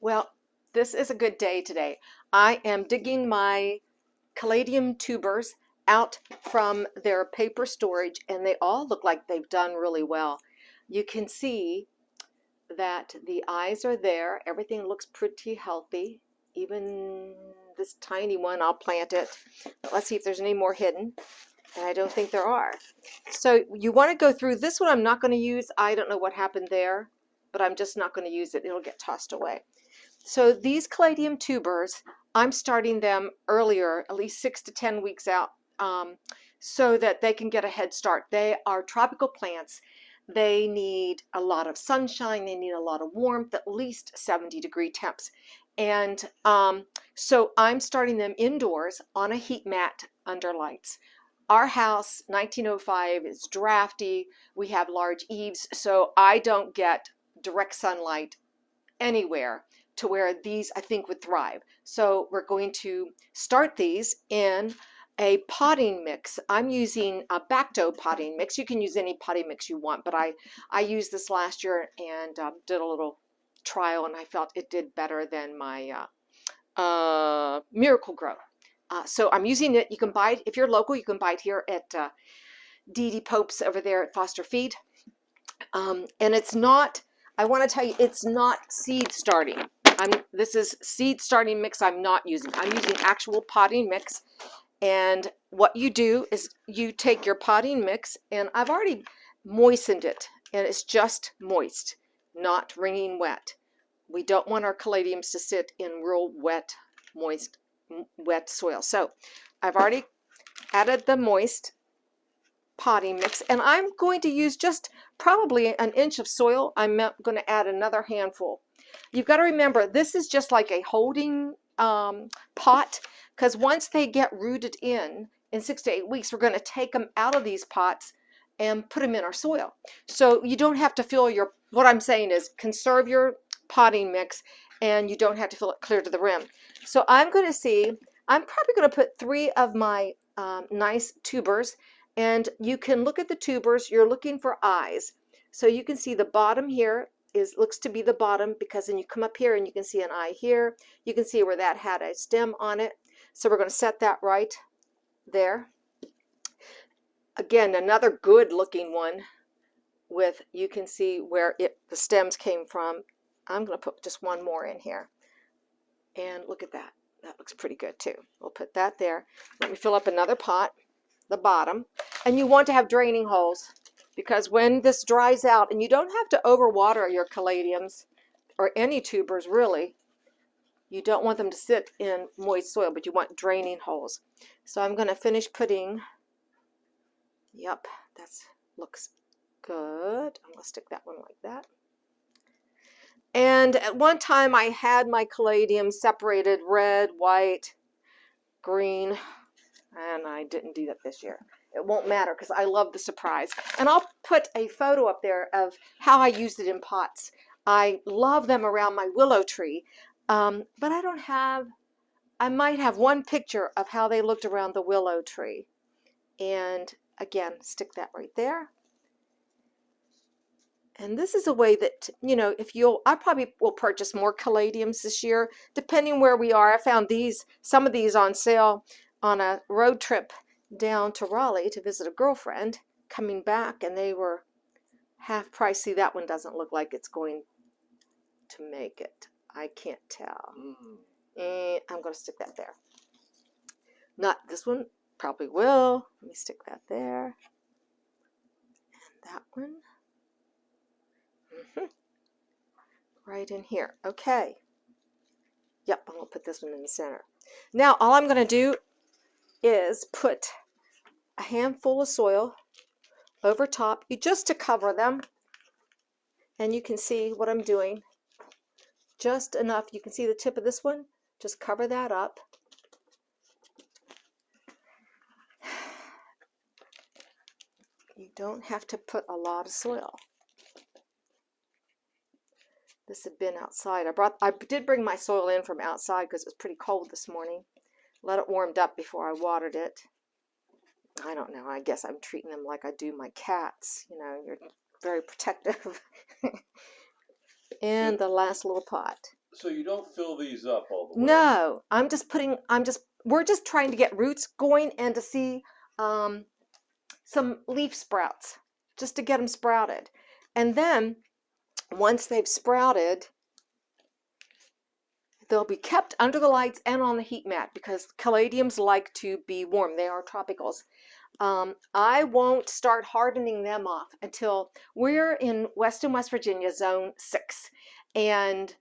Well, this is a good day today. I am digging my caladium tubers out from their paper storage, and they all look like they've done really well. You can see that the eyes are there. Everything looks pretty healthy. Even this tiny one, I'll plant it. But let's see if there's any more hidden. And I don't think there are. So you want to go through this one. I'm not going to use. I don't know what happened there, but I'm just not going to use it. It'll get tossed away. So these caladium tubers, I'm starting them earlier, at least 6 to 10 weeks out, so that they can get a head start. They are tropical plants. They need a lot of sunshine. They need a lot of warmth, at least 70-degree temps. And so I'm starting them indoors on a heat mat under lights. Our house, 1905, is drafty. We have large eaves, so I don't get direct sunlight anywhere to where these I think would thrive. So we're going to start these in a potting mix. I'm using a Bacto potting mix. You can use any potting mix you want, but I used this last year and did a little trial, and I felt it did better than my Miracle Grow. So I'm using it. You can buy it if you're local. You can buy it here at Dee Dee Pope's over there at Foster Feed. And it's not. I want to tell you, it's not seed starting. This is seed starting mix I'm not using. I'm using actual potting mix. And what you do is you take your potting mix, and I've already moistened it, and it's just moist, not wringing wet. We don't want our caladiums to sit in real wet, moist, wet soil. So I've already added the moist potting mix, and I'm going to use just probably an inch of soil. I'm going to add another handful. You've got to remember, this is just like a holding pot, because once they get rooted in 6 to 8 weeks, we're going to take them out of these pots and put them in our soil. So you don't have to fill your, what I'm saying is conserve your potting mix, and you don't have to fill it clear to the rim. So I'm going to see, I'm probably going to put 3 of my nice tubers. And you can look at the tubers. You're looking for eyes. So you can see the bottom here looks to be the bottom, because then you come up here and you can see an eye here. You can see where that had a stem on it. So we're going to set that right there. Again, another good looking one with, you can see where the stems came from. I'm going to put just one more in here. And look at that. That looks pretty good too. We'll put that there. Let me fill up another pot, the bottom. And you want to have draining holes, because when this dries out, and you don't have to overwater your caladiums or any tubers really, you don't want them to sit in moist soil, but you want draining holes. So I'm going to finish putting, yep, that looks good. I'm going to stick that one like that. And at one time I had my caladiums separated red, white, green, and I didn't do that this year. It won't matter, because I love the surprise. And I'll put a photo up there of how I used it in pots. I love them around my willow tree, but I don't have, I might have one picture of how they looked around the willow tree. And again, stick that right there. And this is a way that, you know, I probably will purchase more caladiums this year, depending where we are. I found some of these on sale on a road trip down to Raleigh to visit a girlfriend, coming back, and they were half price. See, that one doesn't look like it's going to make it. I can't tell. And I'm going to stick that there. Not this one, probably will. Let me stick that there. And that one. Right in here. Okay. Yep, I'm going to put this one in the center. Now, all I'm going to do is put a handful of soil over top, just to cover them. And you can see what I'm doing. Just enough. You can see the tip of this one. Just cover that up. You don't have to put a lot of soil. This had been outside. I did bring my soil in from outside because it was pretty cold this morning. Let it warmed up before I watered it. I don't know. I guess I'm treating them like I do my cats. You know, you're very protective. And the last little pot. So you don't fill these up all the way? No, we're just trying to get roots going and to see some leaf sprouts, just to get them sprouted. And then once they've sprouted, they'll be kept under the lights and on the heat mat because caladiums like to be warm. They are tropicals. I won't start hardening them off until we're in West Virginia, zone 6. And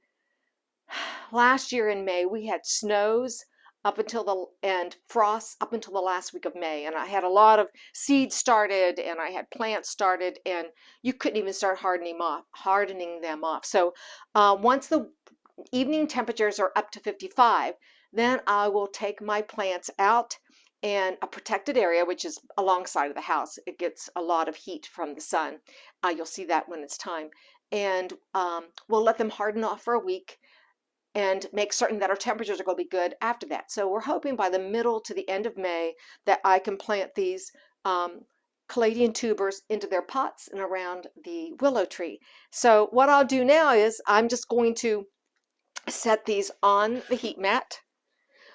last year in May, we had snows and frosts up until the last week of May. And I had a lot of seeds started and I had plants started, and you couldn't even start hardening them off. So once the evening temperatures are up to 55, then I will take my plants out in a protected area, which is alongside of the house. It gets a lot of heat from the sun. You'll see that when it's time. And we'll let them harden off for a week and make certain that our temperatures are going to be good after that. So we're hoping by the middle to the end of May that I can plant these caladium tubers into their pots and around the willow tree. So what I'll do now is I'm just going to set these on the heat mat.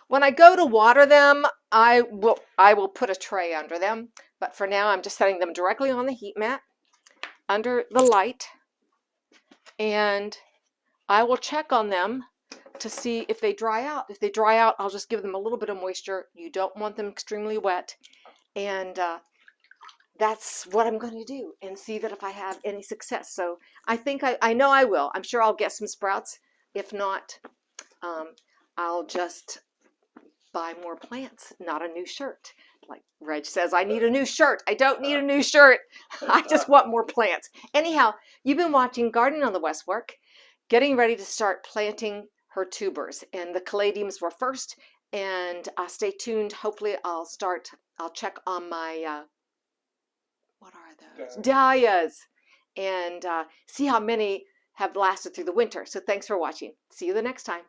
When I go to water them, I will put a tray under them, but for now I'm just setting them directly on the heat mat under the light, and I will check on them to see if they dry out. If they dry out, I'll just give them a little bit of moisture. You don't want them extremely wet, and that's what I'm going to do and see that if I have any success. So I think I know I will. I'm sure I'll get some sprouts. If not, I'll just buy more plants, not a new shirt. Like Reg says, I need a new shirt. I don't need a new shirt. I just want more plants. Anyhow, you've been watching Gardening on the West Fork, getting ready to start planting her tubers. And the caladiums were first. And stay tuned. Hopefully I'll check on my, what are those? Dahlias. And see how many have lasted through the winter. So thanks for watching. See you the next time.